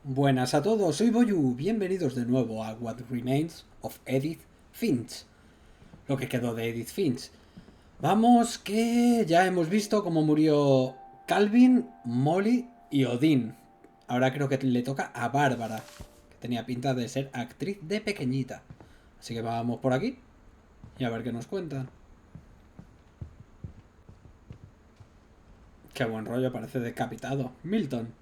Buenas a todos, soy Boyu, bienvenidos de nuevo a What Remains of Edith Finch. Lo que quedó de Edith Finch. Vamos, que ya hemos visto cómo murió Calvin, Molly y Odín. Ahora creo que le toca a Bárbara, que tenía pinta de ser actriz de pequeñita. Así que vamos por aquí y a ver qué nos cuentan. Qué buen rollo, parece decapitado. Milton.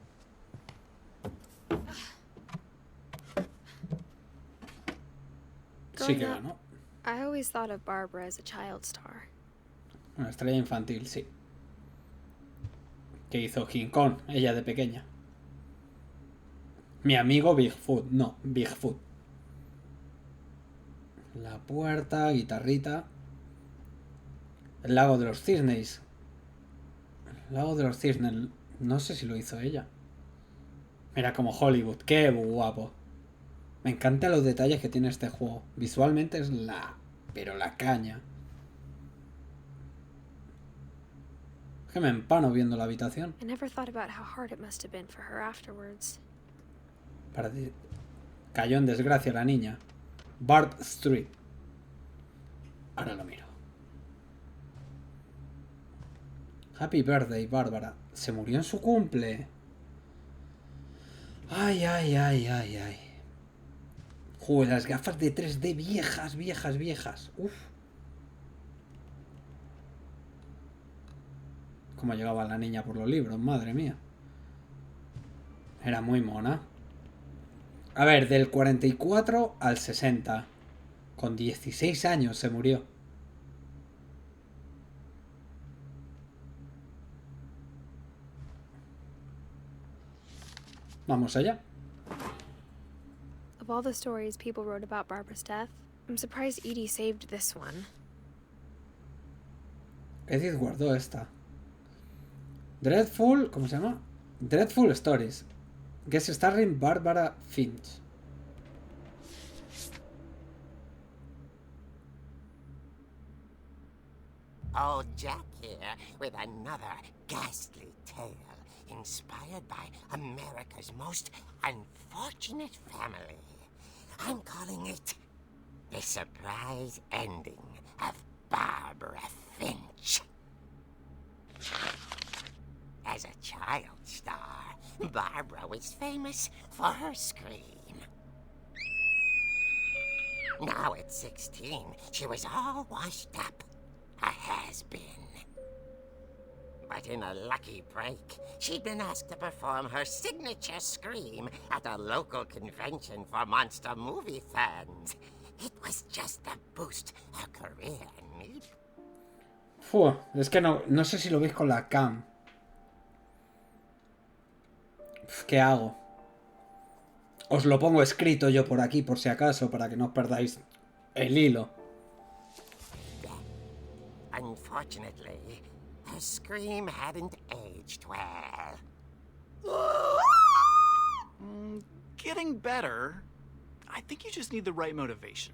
Sí que ganó. I always thought of Barbara as a child star. Una estrella infantil, sí. Que hizo King Kong, ella de pequeña. Mi amigo Bigfoot, no, Bigfoot. La puerta, guitarrita. El lago de los cisnes. El lago de los cisnes, no sé si lo hizo ella. Mira como Hollywood, qué guapo. Me encantan los detalles que tiene este juego. Visualmente es pero la caña. Es que me empano viendo la habitación. I never thought about how hard it must have been for her afterwards. Cayó en desgracia la niña. Bart Street. Ahora lo miro. Happy birthday, Bárbara. Se murió en su cumple. Ay, ay, ay, ay, ay. Joder, las gafas de 3D viejas, viejas, viejas. Uf. Cómo llegaba la niña por los libros, madre mía. Era muy mona. A ver, del 44 al 60. Con 16 años se murió. Vamos allá. Of all the stories people wrote about Barbara's death, I'm surprised Edie saved this one. Edith guardó esta. Dreadful, ¿cómo se llama? Dreadful Stories. Guest starring Barbara Finch. Old Jack here with another ghastly tale inspired by America's most unfortunate family. I'm calling it The Surprise Ending of Barbara Finch. As a child star, Barbara was famous for her scream. Now at 16, she was all washed up. A has-been. But in a lucky break, she'd been asked to perform her signature scream at a local convention for monster movie fans. It was just the boost her career needed. Es que no sé si lo veis con la cam. ¿Qué hago? Os lo pongo escrito yo por aquí, por si acaso, para que no os perdáis el hilo. Unfortunately, her scream hadn't aged well. Getting better. I think you just need the right motivation.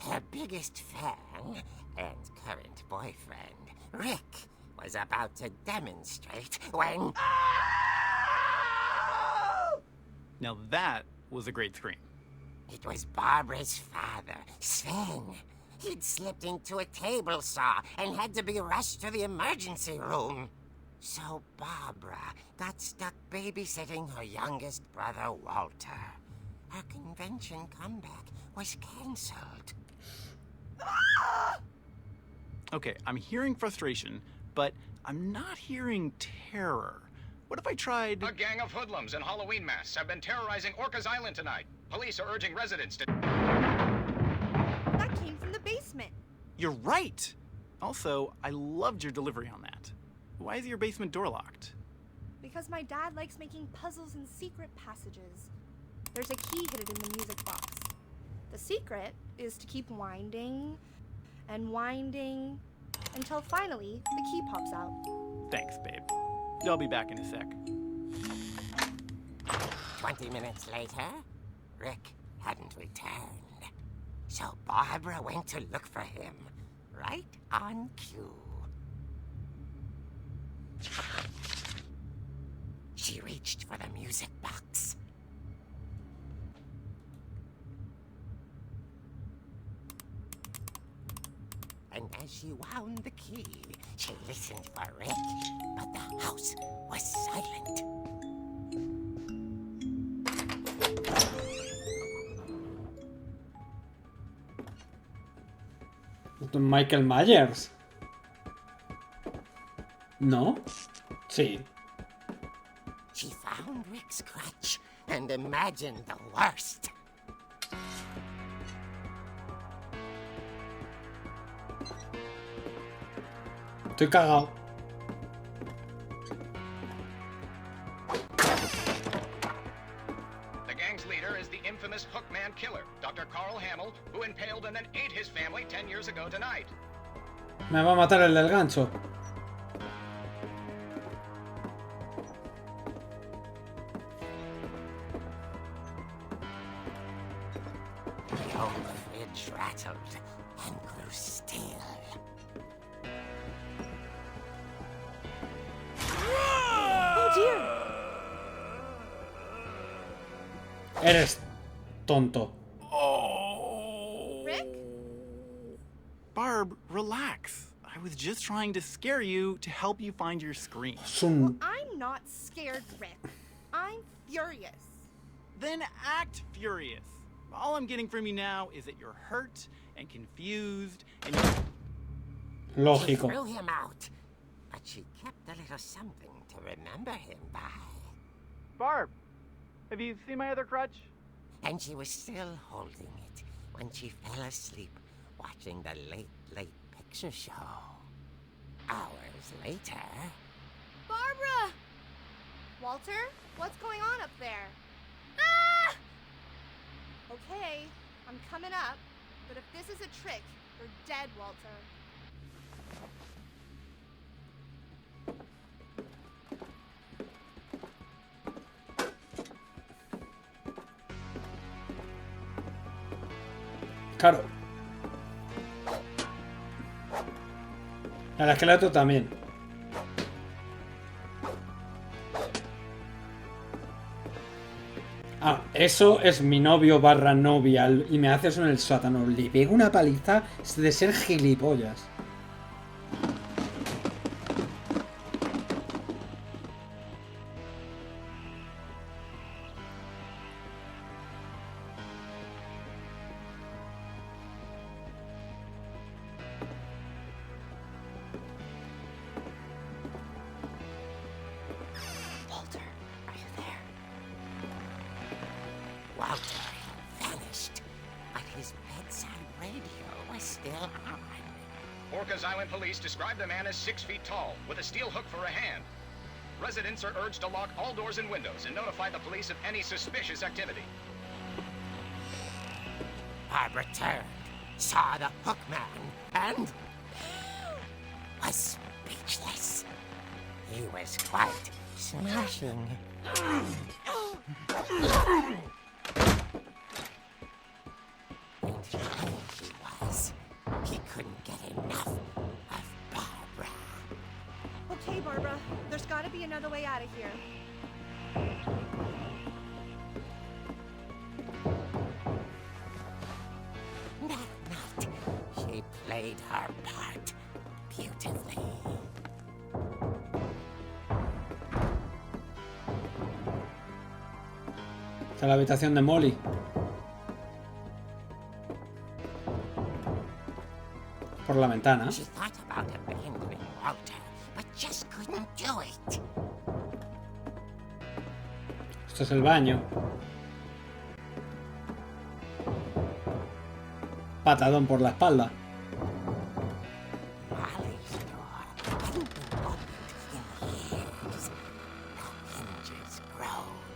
Her biggest fan and current boyfriend, Rick, was about to demonstrate when... Now that was a great scream. It was Barbara's father, Sven. He'd slipped into a table saw and had to be rushed to the emergency room. So Barbara got stuck babysitting her youngest brother, Walter. Her convention comeback was cancelled. Okay, I'm hearing frustration, but I'm not hearing terror. What if I tried... A gang of hoodlums in Halloween masks have been terrorizing Orcas Island tonight. Police are urging residents to... That came from the basement. You're right! Also, I loved your delivery on that. Why is your basement door locked? Because my dad likes making puzzles and secret passages. There's a key hidden in the music box. The secret is to keep winding and winding until finally the key pops out. Thanks, babe. I'll be back in a sec. 20 minutes later, Rick hadn't returned. So Barbara went to look for him, right on cue. She reached for the music box, As she wound the key, she listened for Rick, but the house was silent. Michael Myers. ¿No? Sí. She found Rick's crutch and imagined the worst. Estoy cagado. The gang's leader is the infamous Hookman killer, Dr. Carl Hamill, who impaled and then ate his family 10 years ago tonight. Me va a matar el del gancho. The old fridge rattled and grew still. Oh dear! Eres tonto. Rick? Barb, relax. I was just trying to scare you to help you find your screen. Es un... I'm not scared, Rick. I'm furious. Then act furious. All I'm getting from you now is that you're hurt and confused and you're... She Lógico. threw him out, but she kept a little something to remember him by. Barb, have you seen my other crutch? And she was still holding it when she fell asleep watching the late picture show. Hours later... Barbara! Walter, what's going on up there? Ah! Okay, I'm coming up, but if this is a trick, you're dead, Walter. Claro. El esqueleto también. Ah, eso es mi novio barra novia y me hace eso en el sótano. Le pego una paliza de ser gilipollas. Walter, are you there? Walter had vanished, but his bedside radio was still on. Orcas Island police describe the man as 6 feet tall, with a steel hook for a hand. Residents are urged to lock all doors and windows and notify the police of any suspicious activity. Barbara turned, saw the Hookman, and was speechless. He was quite smashing. And there he was. He couldn't get enough of Barbara. Okay, Barbara, there's gotta be another way out of here. That night, she played her part beautifully. Está en la habitación de Molly. Por la ventana. She thought about abandoning Walter, but just couldn't do it. Esto es el baño. Patadón por la espalda. Molly's door hadn't been opened in years. The hinges groaned.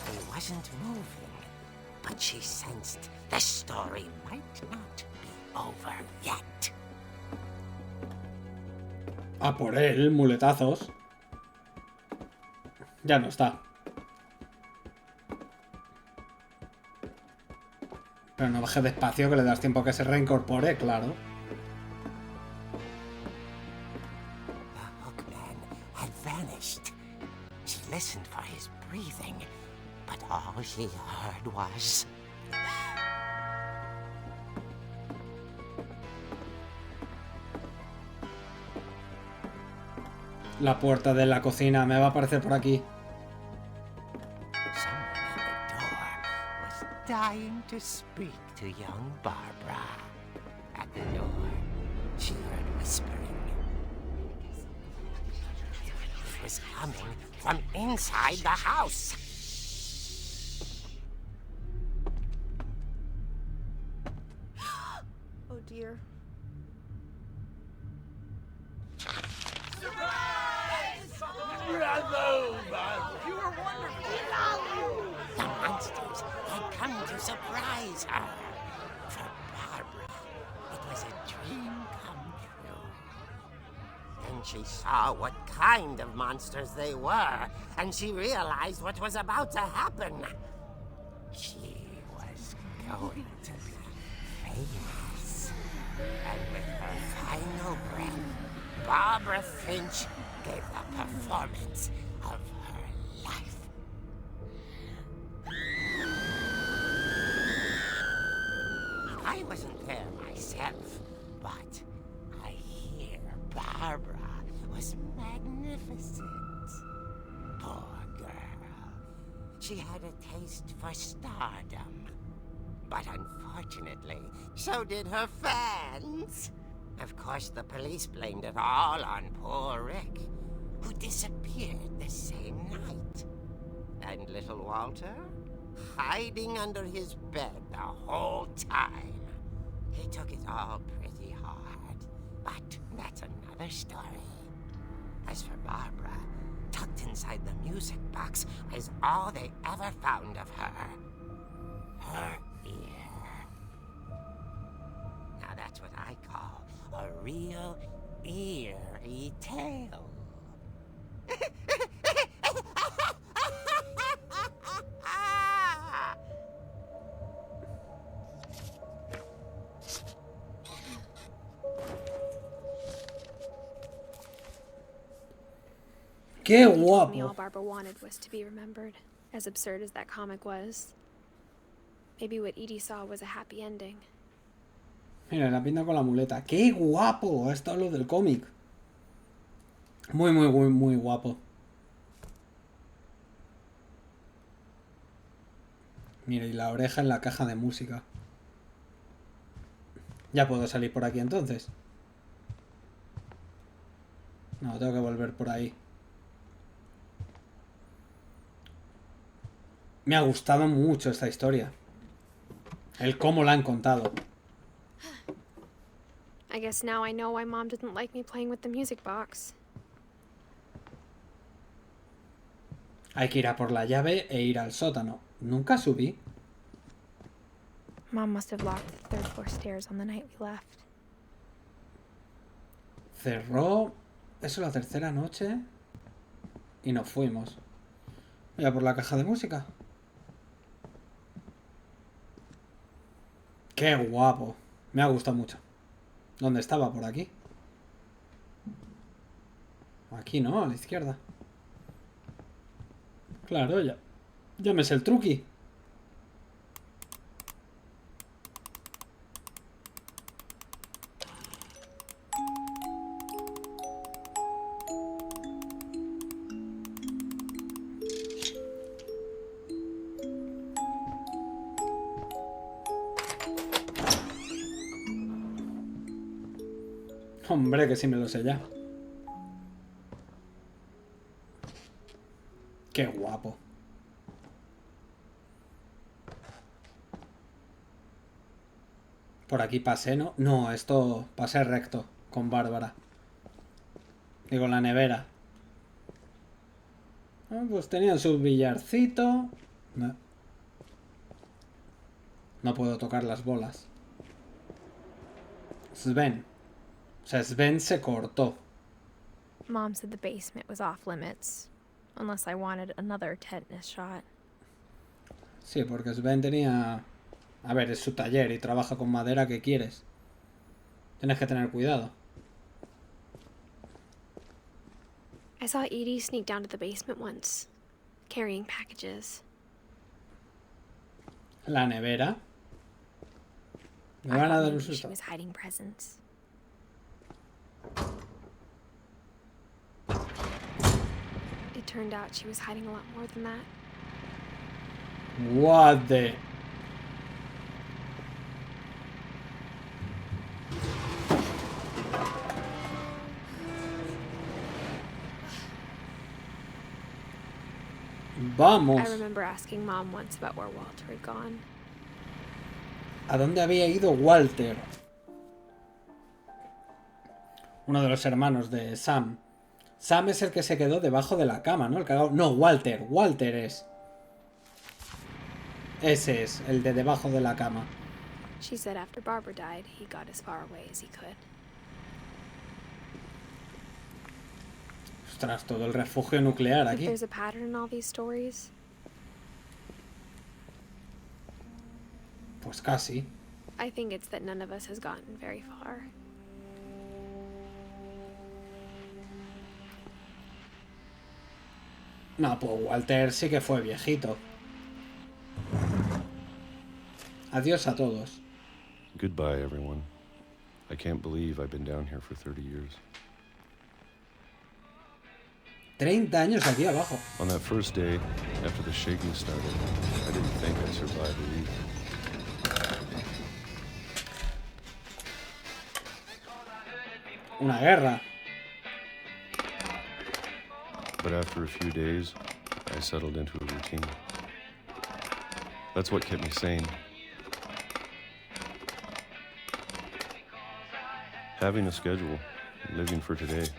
He wasn't moving, but she sensed the story might not be over yet. A por él, muletazos. Ya no está. Pero no baje despacio, que le das tiempo a que se reincorpore, claro. The Hookman had listened for his breathing, but all she heard was... La puerta de la cocina me va a aparecer por aquí. Someone at the door was dying to speak to young Barbara. At the door, she heard whispering. It was coming from inside the house. Oh dear. The monsters had come to surprise her. For Barbara, it was a dream come true. Then she saw what kind of monsters they were, and she realized what was about to happen. She was going to be famous. And with her final breath, Barbara Finch gave the performance of her life. I wasn't there myself, but I hear Barbara was magnificent. Poor girl. She had a taste for stardom. But unfortunately, so did her fans. Of course, the police blamed it all on poor Rick, who disappeared the same night. And little Walter, hiding under his bed the whole time. He took it all pretty hard, but that's another story. As for Barbara, tucked inside the music box was all they ever found of her. Her ear. Now that's what I call a real eerie tale. ¡Qué He told me all guapo! Barbara wanted was to be remembered, as absurd as that comic was. Maybe what Edie saw was a happy ending. Mira, la pinta con la muleta. ¡Qué guapo! Esto es lo del cómic. Muy, muy, muy, muy guapo. Mira, y la oreja en la caja de música. Ya puedo salir por aquí entonces. No, tengo que volver por ahí. Me ha gustado mucho esta historia. El cómo la han contado. I guess now I know why Mom didn't like me playing with the music box. Hay que ir a por la llave e ir al sótano. Nunca subí. Mom must have locked the third floor stairs on the night we left. Cerró... Eso la tercera noche. Y nos fuimos. Voy a por la caja de música. ¡Qué guapo! Me ha gustado mucho. ¿Dónde estaba? Por aquí. Aquí no, a la izquierda. Claro, ya. Ya me sé el truqui. Hombre, que sí me lo sé ya. Qué guapo. Por aquí pasé, ¿no? No, esto pasé recto con Bárbara. Digo, la nevera. Ah, pues tenían su billarcito. No. No puedo tocar las bolas. Sven. O sea, Sven se cortó. Mom said the basement was off limits, unless I wanted another tetanus shot. Sí, porque Sven tenía... A ver, es su taller y trabaja con madera, ¿qué quieres? Tienes que tener cuidado. I saw Edie sneak down to the basement once. carrying packages. La nevera. Me I van a thought dar un maybe she susto. was hiding presents. It turned out she was hiding a lot more than that. What the... Vamos. I remember asking Mom once about where Walter had gone. ¿A dónde había ido Walter? Uno de los hermanos de Sam. Sam es el que se quedó debajo de la cama, ¿no? El cagao. No, Walter. Walter es. Ese es, el de debajo de la cama. She said after Barbara died, he got as far away as he could. Ostras, todo el refugio nuclear If aquí. there's a pattern in all these stories, Pues casi. I think it's that none of us has gotten very far. No, pues Walter sí que fue viejito. Adiós a todos. Goodbye, everyone. I can't believe I've been down here for 30 years. 30 años aquí abajo. On that first day, after the shaking started, I didn't think I'd survive a week. Una guerra. But after a few days, I settled into a routine. That's what kept me sane. Having a schedule, living for today.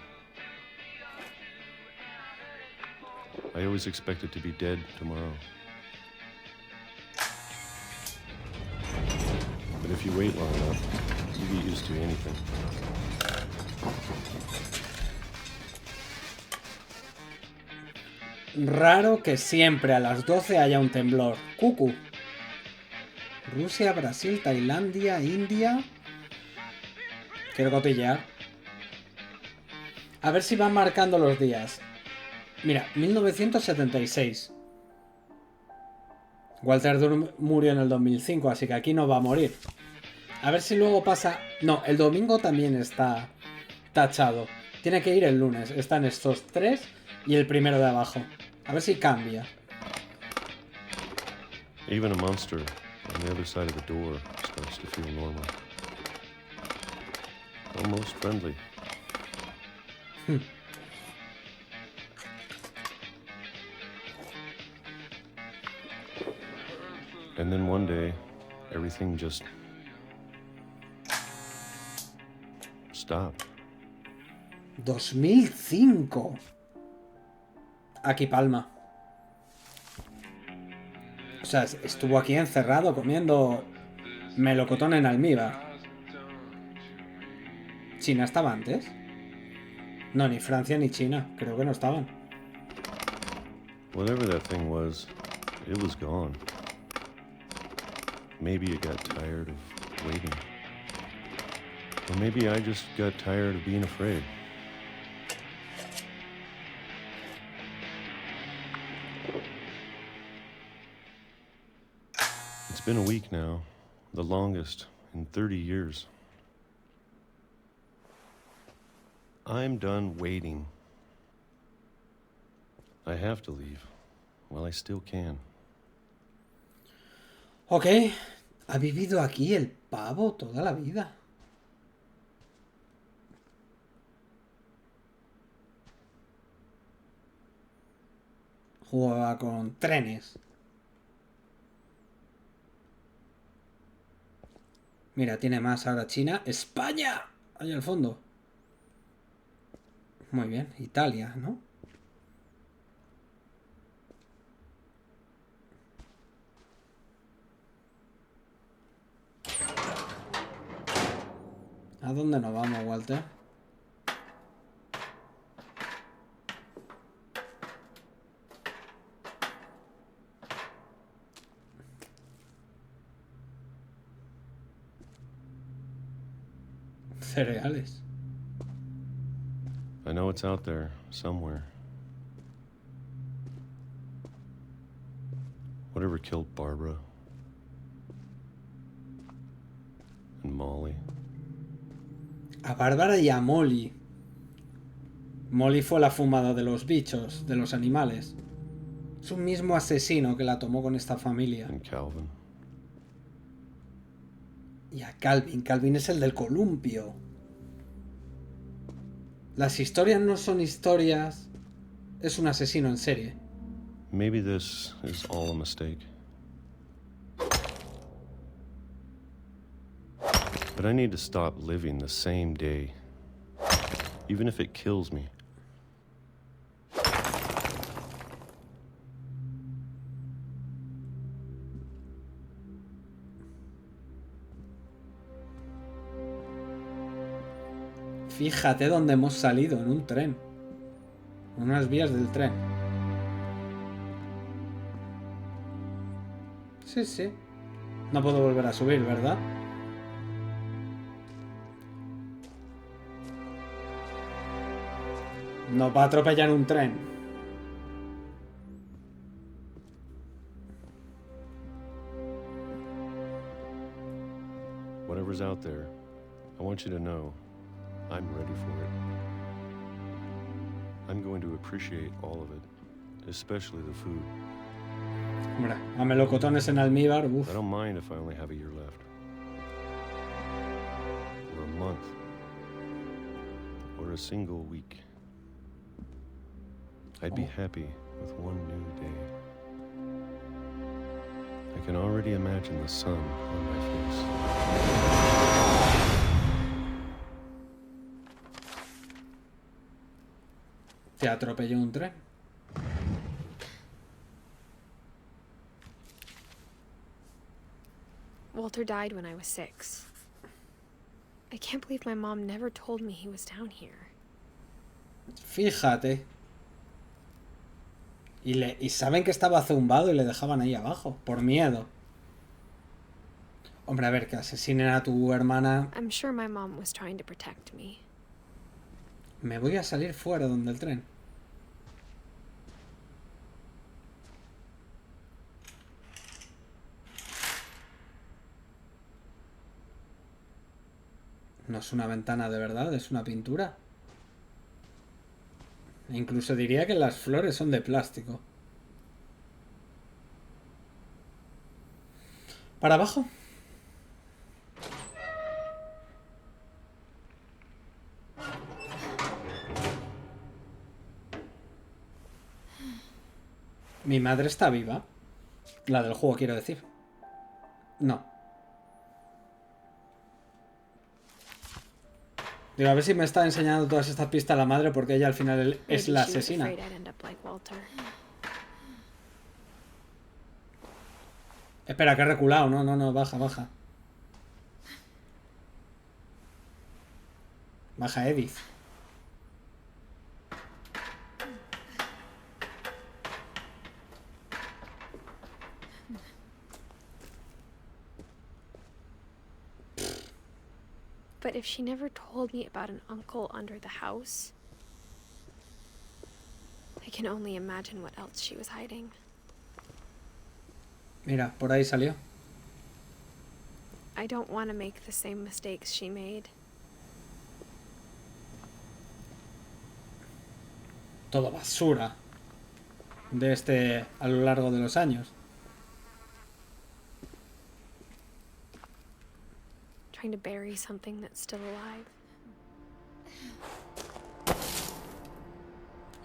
I always expected to be dead tomorrow. But if you wait long enough, you get used to anything. Raro que siempre a las 12 haya un temblor. Cucu. Rusia, Brasil, Tailandia, India. Quiero cotillear. A ver si van marcando los días. Mira, 1976. Walter murió en el 2005, así que aquí no va a morir. A ver si luego pasa... No, el domingo también está tachado. Tiene que ir el lunes. Están estos tres y el primero de abajo. A ver si cambia. Even a monster on the other side of the door starts to feel normal. Almost friendly. And then one day, everything just stopped. 2005. Aquí palma. O sea, estuvo aquí encerrado comiendo melocotón en almíbar. ¿China estaba antes? No, ni Francia ni China. Creo que no estaban. Whatever that thing was, it was gone. Maybe it got tired of waiting. Or maybe I just got tired of being afraid. It's been a week now, the longest in 30 years. I'm done waiting. I have to leave while I still can. Ok. Ha vivido aquí el pavo toda la vida. Jugaba con trenes. Mira, tiene más ahora China. ¡España! Ahí al fondo. Muy bien. Italia, ¿no? ¿A dónde nos vamos, Walter? Cereales. I know it's out there somewhere. Whatever killed Barbara and Molly. A Bárbara y a Molly. Molly fue la fumada de los bichos, de los animales. Es un mismo asesino que la tomó con esta familia. And Calvin. Y a Calvin. Calvin es el del columpio. Las historias no son historias. Es un asesino en serie. Maybe this is all a mistake. But I need to stop living the same day, even if it kills me. Fíjate dónde hemos salido, en un tren. En unas vías del tren. Sí, sí. No puedo volver a subir, ¿verdad? Nos va a atropellar un tren. Whatever's out there, I want you to know I'm ready for it. I'm going to appreciate all of it, especially the food. Mira, a melocotones en almíbar, I uff. don't mind if I only have a year left. Or a month. Or a single week. I'd be happy with one new day. I can already imagine the sun on my face. Te atropelló un tren. Walter died when I was 6. I can't believe my mom never told me he was down here. Fíjate. Y saben que estaba zumbado y le dejaban ahí abajo, por miedo. Hombre, a ver, que asesinen a tu hermana. I'm sure my mom was trying to protect me. Me voy a salir fuera donde el tren. No es una ventana de verdad, es una pintura. E incluso diría que las flores son de plástico. ¿Para abajo? Mi madre está viva. La del juego, quiero decir. No. Digo, a ver si me está enseñando todas estas pistas la madre, porque ella al final es la asesina. Espera, que he reculado. No, no, no, baja, baja. Baja, Edith. But if she never told me about an uncle under the house, I can only imagine what else she was hiding. Mira, por ahí salió. I don't want to make the same mistakes she made. Todo basura. De a lo largo de los años. Trying to bury something that's still alive.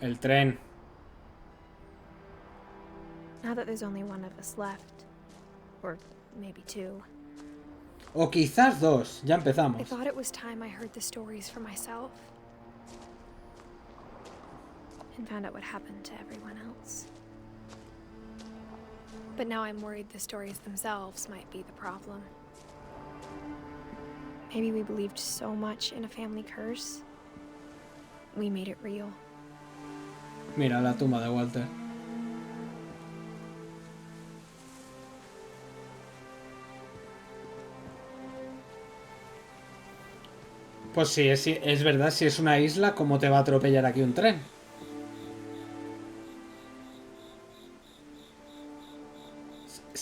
El tren. Now that there's only one of us left, or maybe 2, O quizás 2. Ya I empezamos. thought it was time I heard the stories for myself and found out what happened to everyone else. But now I'm worried the stories themselves might be the problem. Maybe we believed so much in a family curse, we made it real. Mira la tumba de Walter. Pues sí, es verdad, si es una isla, ¿cómo te va a atropellar aquí un tren?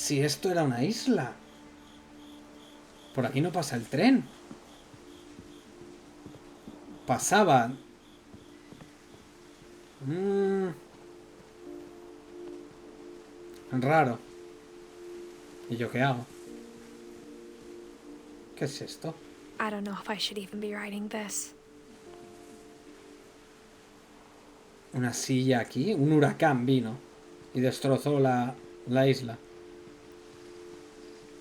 Si esto era una isla. Por aquí no pasa el tren. Pasaba. Raro. ¿Y yo qué hago? ¿Qué es esto? I don't know if I should even be writing this. Una silla aquí. Un huracán vino y destrozó la isla.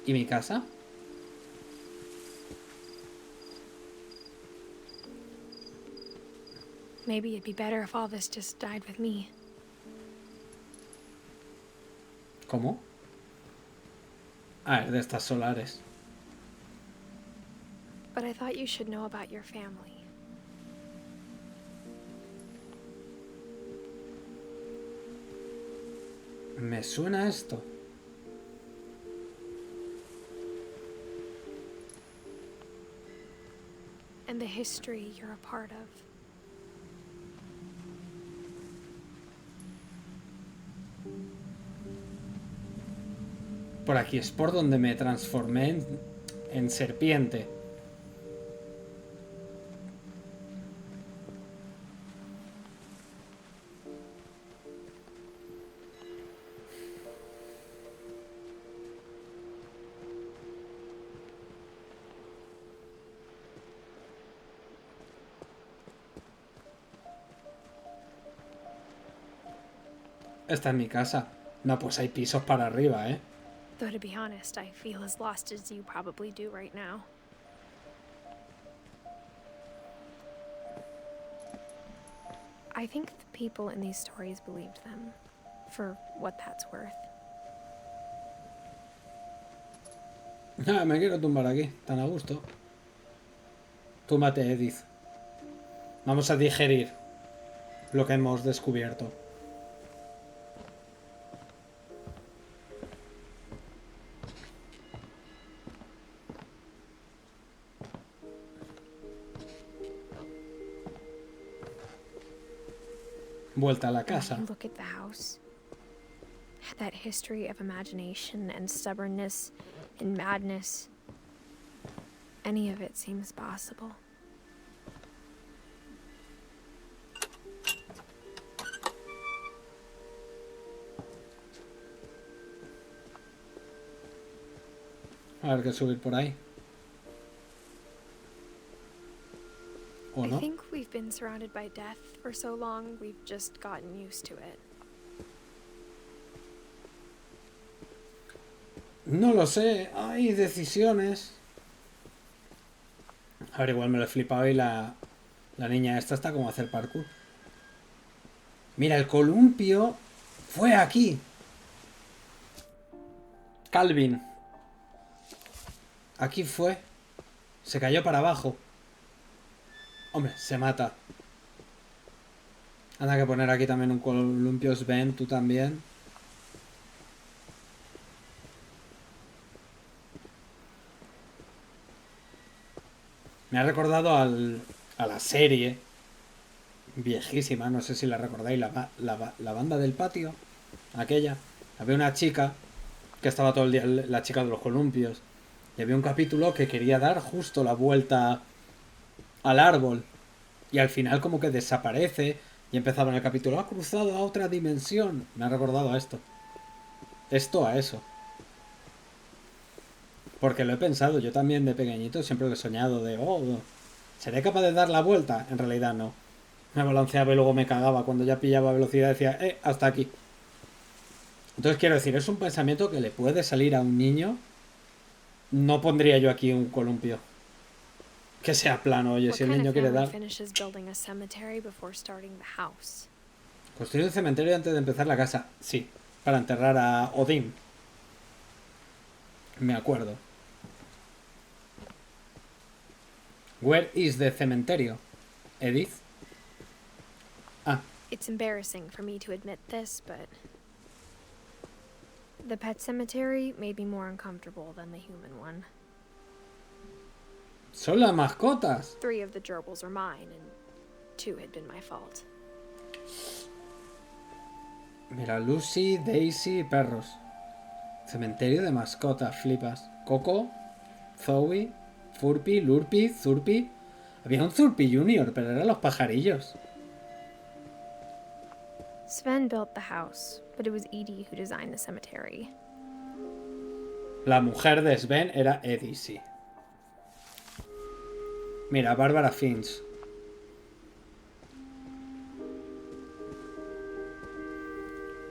¿Y mi casa? Maybe it'd be better if all this just died with me. ¿Cómo? Ah, es de estas solares. But I thought you should know about your family. Me suena esto. And the history you're a part of. Por aquí es por donde me transformé en serpiente. Esta es mi casa. No, pues hay pisos para arriba, ¿eh? Though to be honest, I feel as lost as you probably do right now. I think the people in these stories believed them, for what that's worth. Ah, me quiero tumbar aquí, tan a gusto. Túmbate, Edith. Vamos a digerir lo que hemos descubierto. Vuelta a la casa. When you look at the house, that history of imagination and stubbornness and madness, any of it seems possible. A ver qué subir por ahí. ¿O I no? think we've been surrounded by death for so long, we've just gotten used to it. No lo sé, hay decisiones. A ver, igual me lo he flipado y la niña esta está como a hacer parkour. Mira, el columpio fue aquí. Calvin. Aquí fue. Se cayó para abajo. Hombre, se mata. Anda que poner aquí también un columpio. Sven, tú también. Me ha recordado a la serie viejísima, no sé si la recordáis, la banda del patio, aquella. Había una chica que estaba todo el día, la chica de los columpios, y había un capítulo que quería dar justo la vuelta al árbol, y al final como que desaparece, y empezaba en el capítulo, ha cruzado a otra dimensión. Me ha recordado a esto. Esto a eso. Porque lo he pensado, yo también de pequeñito siempre lo he soñado de, oh, ¿seré capaz de dar la vuelta? En realidad no. Me balanceaba y luego me cagaba. Cuando ya pillaba velocidad decía, hasta aquí. Entonces quiero decir, es un pensamiento que le puede salir a un niño. No pondría yo aquí un columpio. Que sea plano, oye, si el niño quiere dar... Construir un cementerio antes de empezar la casa. Sí, para enterrar a Odín. Me acuerdo. Where is the cementerio? Edith? Ah. It's embarrassing for me to admit this, but the pet cemetery made me more uncomfortable than the human one. Son las mascotas. 3 of the gerbils are mine, and 2 had been my fault. Mira, Lucy, Daisy y perros. Cementerio de mascotas, flipas. Coco, Zoe, Furpy, Lurpy, Zurpy. Había un Zurpy Junior, pero eran los pajarillos. Sven built the house, but it was Edie who designed the cemetery. La mujer de Sven era Edie, sí. Mira, Bárbara Finch.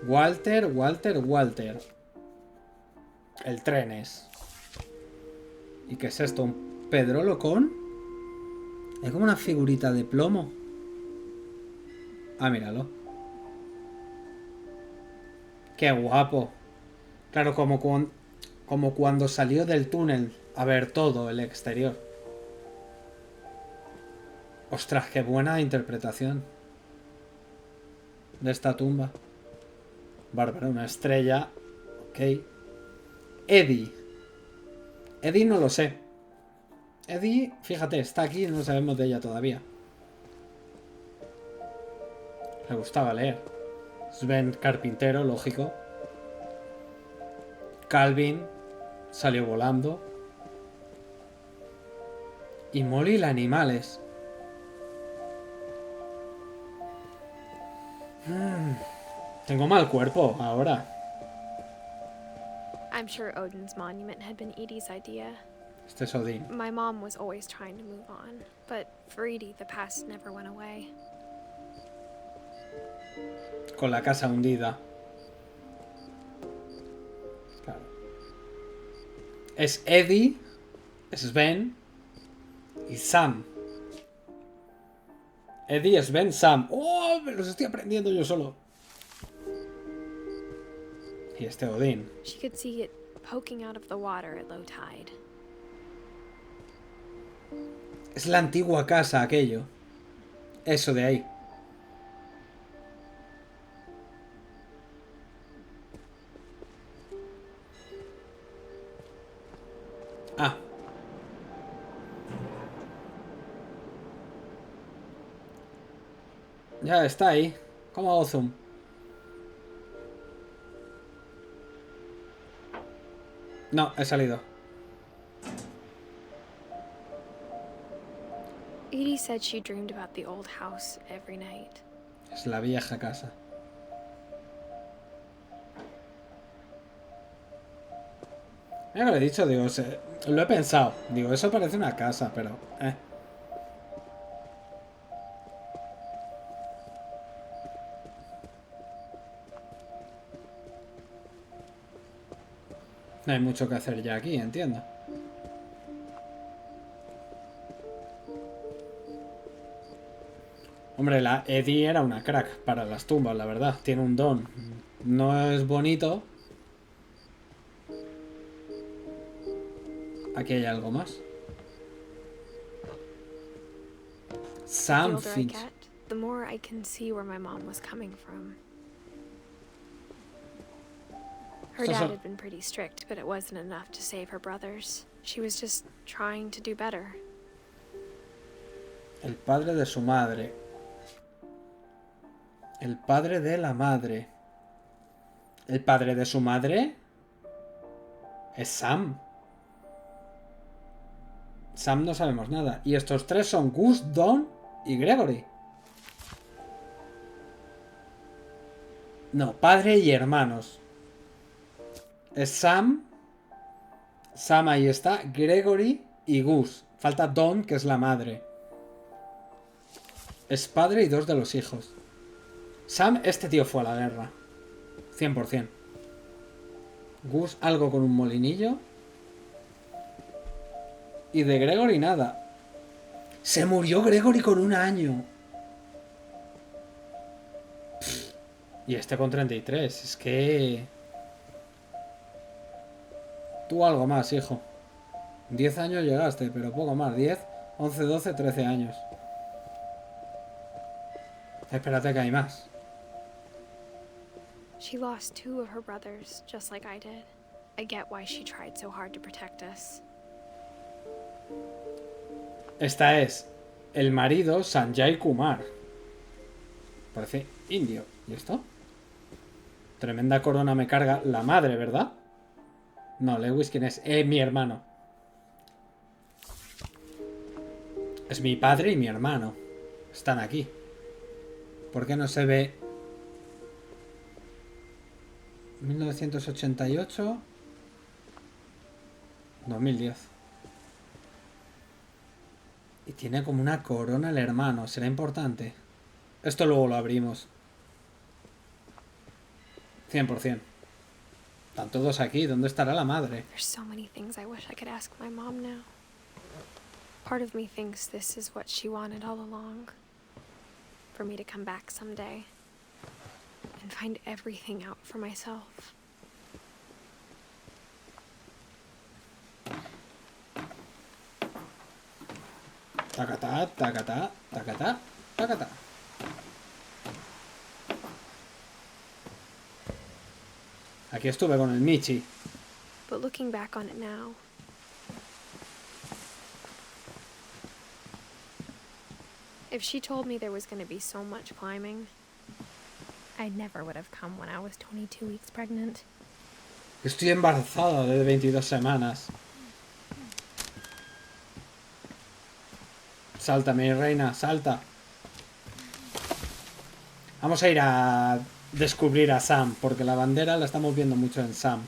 Walter. El Tren es. ¿Y qué es esto? ¿Un Pedro Locón? Es como una figurita de plomo. Ah, míralo. Qué guapo. Claro, como cuando salió del túnel a ver todo el exterior. Ostras, qué buena interpretación de esta tumba. Bárbara, una estrella. Ok. Edie. Edie no lo sé. Edie, fíjate, está aquí y no sabemos de ella todavía. Le gustaba leer. Sven, carpintero, lógico. Calvin salió volando. Y Molly, la animales. Tengo mal cuerpo ahora. I'm sure Odin's monument had been Edie's idea. Este es Odín. My mom was always trying to move on, but for Edie, the past never went away. Con la casa hundida. Claro. Es Eddie, Sven y Sam. Eddie, Sven, Sam. ¡Oh! Me los estoy aprendiendo yo solo. Y este Odín. She could see it poking out of the water at low tide. Es la antigua casa aquello. Eso de ahí. Ah. Ya está ahí. ¿Cómo hago zoom? No, he salido. Edie said she dreamed about the old house every night. Es la vieja casa. Mira que lo he dicho, digo, lo he pensado. Digo, eso parece una casa, pero... No hay mucho que hacer ya aquí, entiendo. Hombre, la Edie era una crack para las tumbas, la verdad. Tiene un don. No es bonito. Aquí hay algo más. Sam The older I Finch. get, the more I can see where my mom was coming from. Her Estos dad son- had been pretty strict, but it wasn't enough to save her brothers. She was just trying to do better. El padre de su madre. El padre de la madre. El padre de su madre es Sam. Sam no sabemos nada. Y estos tres son Gus, Don y Gregory. No, padre y hermanos. Es Sam. Sam ahí está. Gregory y Gus. Falta Don, que es la madre. Es padre y dos de los hijos. Sam, este tío fue a la guerra. 100%. Gus, algo con un molinillo. Y de Gregory nada. Se murió Gregory con 1 año. Pff. Y este con 33. Es que... Tú algo más, hijo. 10 años llegaste, pero poco más. 10, 11, 12, 13 años. Espérate que hay más. She lost 2 of her brothers, just like I did. I get why she tried so hard to protect us. Esta es el marido Sanjay Kumar. Parece indio. ¿Y esto? Tremenda corona me carga la madre, ¿verdad? No, Lewis, ¿quién es? Mi hermano. Es mi padre y mi hermano. Están aquí. ¿Por qué no se ve? 1988. 2010. Y tiene como una corona el hermano. ¿Será importante? Esto luego lo abrimos. 100%. Están todos aquí. ¿Dónde estará la madre? There's so many things I wish I could ask my mom now. Part of me thinks this is what she wanted all along. For me to come back someday and find everything out for myself. Tacatá, tacatá, tacatá, tacatá. Aquí estuve con el Michi. But looking back on it now, if she told me there was going to be so much climbing, I never would have come when I was 22 weeks pregnant. Estoy embarazada de 22 semanas. Salta, mi reina, salta. Vamos a ir a descubrir a Sam, porque la bandera la estamos viendo mucho en Sam.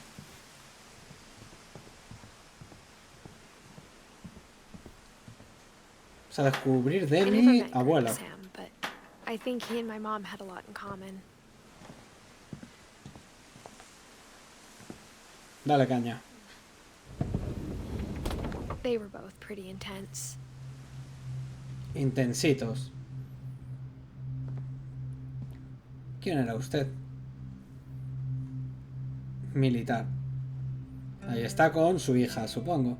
Vamos a descubrir de I never mi met abuela. Sam, but I think he and my mom had a lot in common. Dale caña. They were both pretty intense. Intensitos. ¿Quién era usted? Militar. Ahí está con su hija, supongo.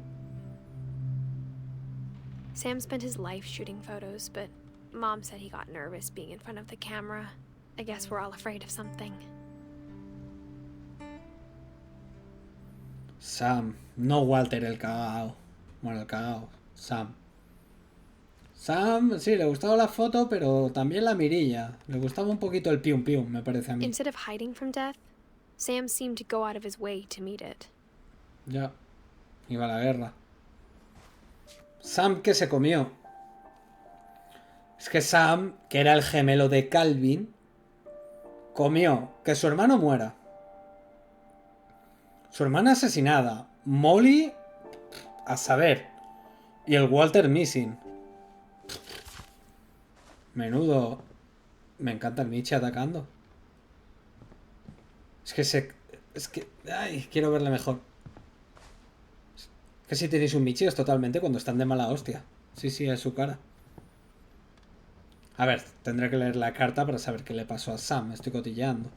Sam spent his life shooting photos, but Mom said he got nervous being in front of the camera. I guess we're all afraid of something. Sam, no Walter el cagao. Bueno, el cagao. Sam. Sam, sí, le gustaba la foto, pero también la mirilla. Le gustaba un poquito el pium pium, me parece a mí. Instead of hiding from death, Sam seemed to go out of his way to meet it. Ya. Iba a la guerra. Sam, ¿qué se comió? Es que Sam, que era el gemelo de Calvin, comió que su hermano muera. Su hermana asesinada. Molly, a saber. Y el Walter missing. Menudo. Me encanta el Michi atacando. Es que se... Es que... Ay, quiero verle mejor. Es que si tenéis un Michi es totalmente cuando están de mala hostia. Sí, sí, es su cara. A ver, tendré que leer la carta para saber qué le pasó a Sam. Estoy cotilleando.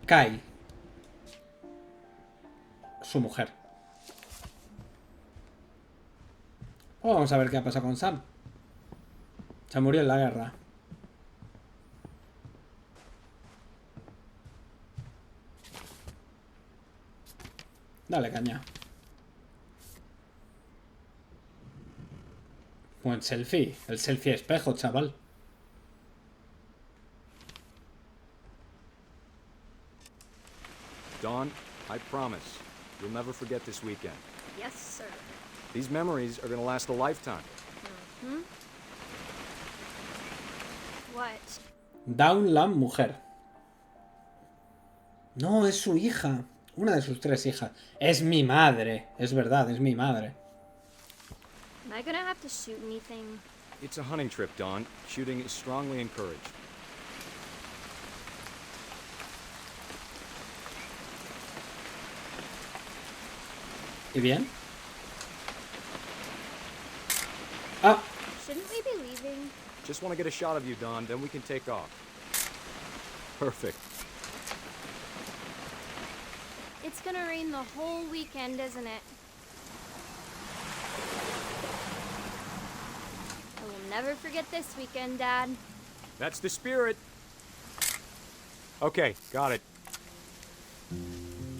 Kai. Su mujer. Vamos a ver qué ha pasado con Sam. Se murió en la guerra. Dale caña. Buen selfie. El selfie espejo, chaval. Dawn, I promise, you'll never forget this weekend. Yes, sir. These memories are gonna last a lifetime. What? Downland mujer. No, es su hija. Una de sus 3 hijas. Es mi madre. Es verdad, es mi madre. Am I gonna have to shoot anything? It's a hunting trip, Dawn. Shooting is strongly encouraged. ¿Y bien? Ah, Shouldn't we be leaving? Just want to get a shot of you, Dawn, then we can take off. Perfect. It's gonna rain the whole weekend, isn't it? I will never forget this weekend, Dad. That's the spirit. Okay, got it.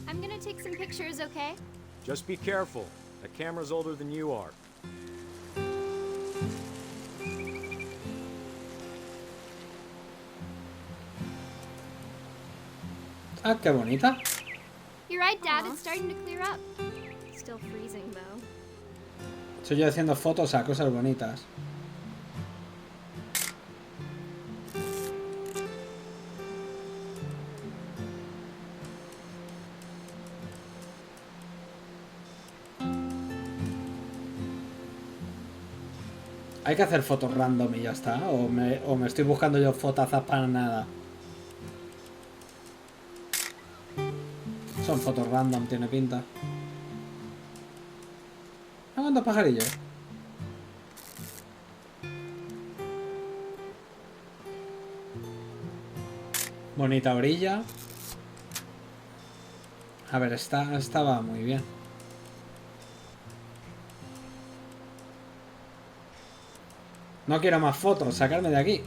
I'm gonna take some pictures, okay? Just be careful. That camera's older than you are. ah, qué bonita. You're right, Dad. It's starting to clear up. Still freezing, though. Estoy yo haciendo fotos a cosas bonitas. Hay que hacer fotos random y ya está. O me estoy buscando yo fotazas para nada. Son fotos random, tiene pinta. ¿Cuántos pajarillos? Bonita orilla. A ver, estaba muy bien. No quiero más fotos, sacarme de aquí.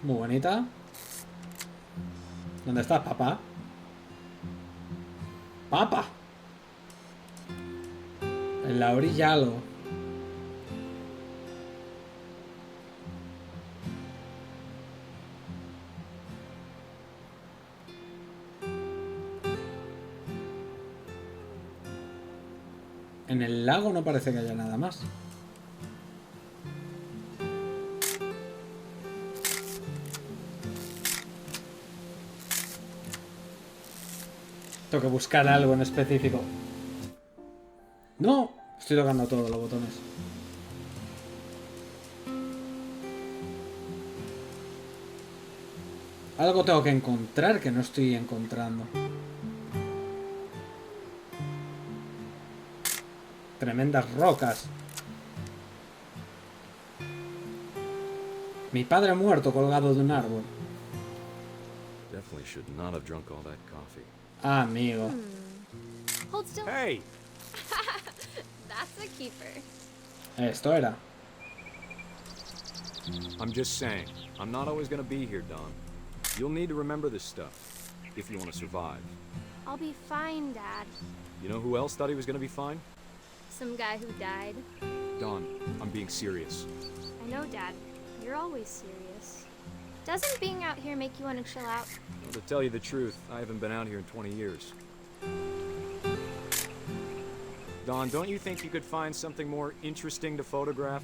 Muy bonita. ¿Dónde estás, papá? ¡Papá! En la orilla algo. En el lago no parece que haya nada más. Tengo que buscar algo en específico. ¡No! Estoy tocando todos los botones. Algo tengo que encontrar que no estoy encontrando. Tremendas rocas. Mi padre muerto colgado de un árbol. Definitely should not have drunk all that coffee. Ah, amigo. Hold still. Hey! That's a keeper. Esto era. I'm just saying, I'm not always gonna be here, Don. You'll need to remember this stuff, if you want to survive. I'll be fine, Dad. You know who else thought he was gonna be fine? Some guy who died. Don, I'm being serious. I know, Dad. You're always serious. Doesn't being out here make you want to chill out? Well, to tell you the truth, I haven't been out here in 20 years. Don, don't you think you could find something more interesting to photograph?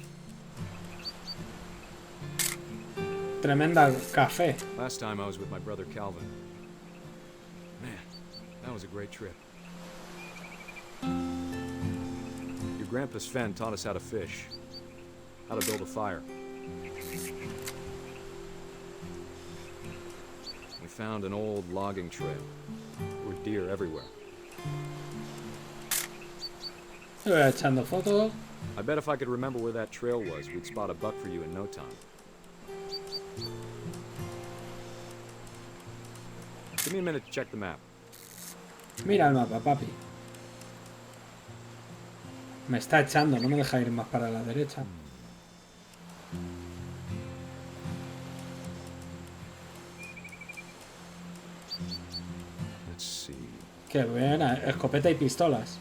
Tremenda café. Last time I was with my brother Calvin. Man, that was a great trip. Your grandpa Sven taught us how to fish, how to build a fire. We found an old logging trail. There were deer everywhere. Voy echando fotos. I bet if I could remember where that trail was, we'd spot a buck for you in no time. Give me a minute to check the map. Mira el mapa, papi. Me está echando, no me deja ir más para la derecha. Let's see. Qué buena, escopeta y pistolas.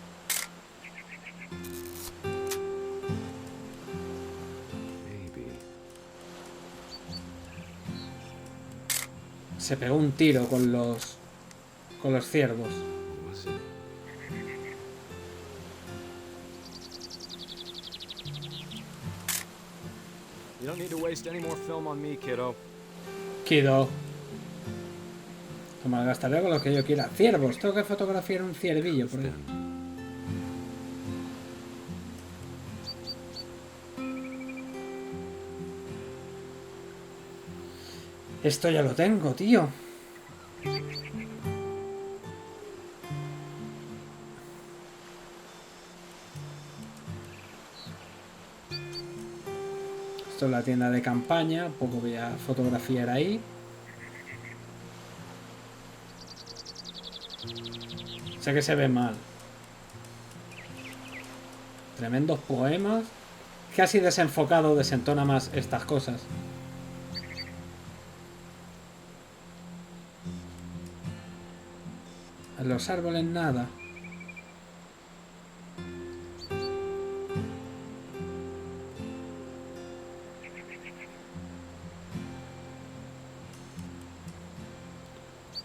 Maybe. Se pegó un tiro con los ciervos. What was it? You don't need to waste any more film on me, kiddo. Kido. Que malgastaré con lo que yo quiera. Ciervos, tengo que fotografiar un ciervillo por ahí. Esto ya lo tengo, tío. Esto es la tienda de campaña. Poco voy a fotografiar ahí. Sé que se ve mal. Tremendos poemas. Casi desenfocado desentona más estas cosas. En los árboles nada.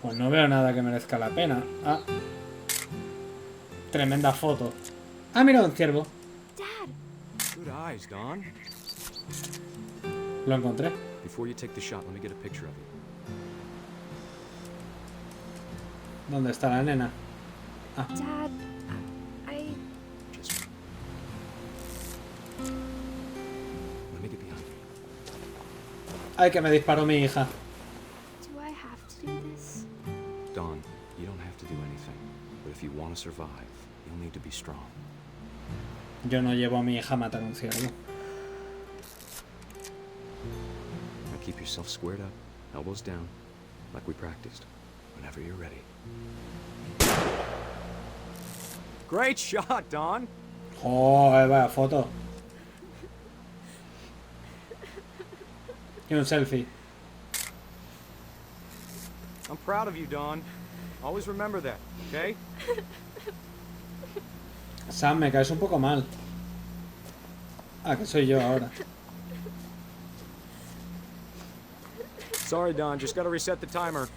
Pues no veo nada que merezca la pena. Ah. Tremenda foto. Ah, mira, un ciervo. Dad, Good eyes, Don. Lo encontré. Before you take the shot, let me get a picture of you. ¿Dónde está la nena? Ah, Dad, I... Just. Let me get behind you. ay, que me disparó mi hija. do I have to do this? Don, you don't have to do anything. But if you want to survive, you'll need to be strong. Yo no llevo a mi hija a matar a un ciervo. Now keep yourself squared up, elbows down, like we practiced. Whenever you're ready. Great shot, Don. Joder, vaya foto. Y un selfie. I'm proud of you, Don. Always remember that, okay? Sam, me caes un poco mal. Ah, que soy yo ahora. Sorry, Don. Just gotta reset the timer.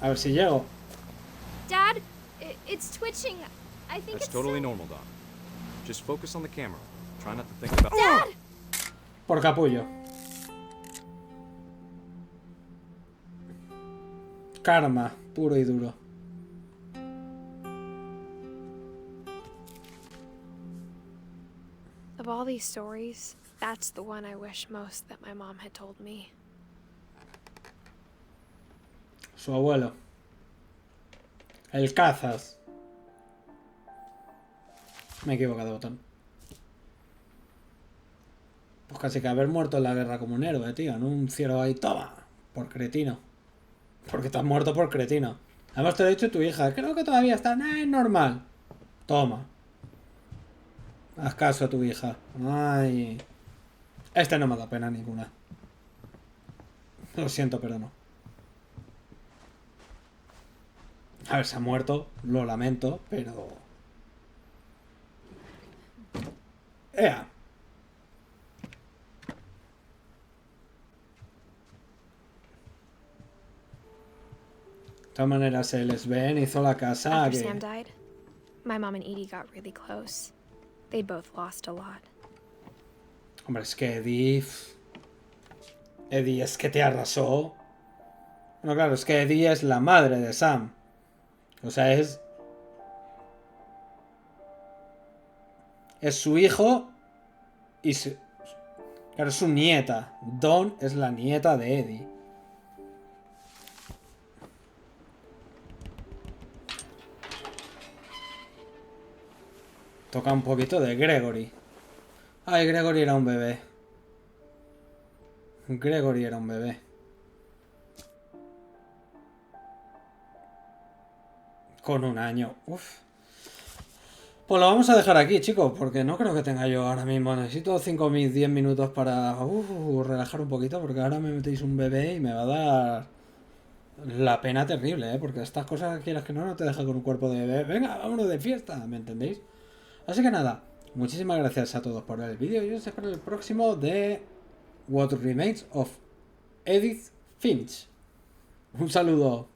A ver si llego. Dad, it's twitching. I think That's it's totally so- normal, Don. Just focus on the camera. Try not to think about. Dad! Por capullo. Karma, puro y duro. Of all these stories, that's the one I wish most that my mom had told me. Su abuelo. El cazas. Me he equivocado de botón. Pues casi que haber muerto en la guerra como un héroe, tío. En un ciervo ahí, toma. Por cretino. Porque te has muerto por cretino. Además te lo ha dicho tu hija. Creo que todavía está normal. Toma. Haz caso a tu hija. Ay. Este no me da pena ninguna. Lo siento, pero no. A ver, se ha muerto. Lo lamento, pero... ¡Ea! De todas maneras, se les ven, hizo la casa After que... Sam died, my mom and Edie got really close. They'd both lost a lot. Hombre, es que Eddie... Eddie es que te arrasó. Bueno, claro, es que Eddie es la madre de Sam. O sea, es... Es su hijo y su... Claro, es su nieta. Dawn es la nieta de Eddie. Toca un poquito de Gregory. Ay, Gregory era un bebé. Gregory era un bebé. Con un año. Uf. Pues lo vamos a dejar aquí, chicos, porque no creo que tenga yo ahora mismo. Necesito 5 10 minutos para relajar un poquito, porque ahora me metéis un bebé y me va a dar la pena terrible, ¿eh? Porque estas cosas, quieras que no, no te deja con un cuerpo de bebé. Venga, vámonos de fiesta, ¿me entendéis? Así que nada, muchísimas gracias a todos por ver el vídeo y os espero el próximo de What Remains of Edith Finch. Un saludo.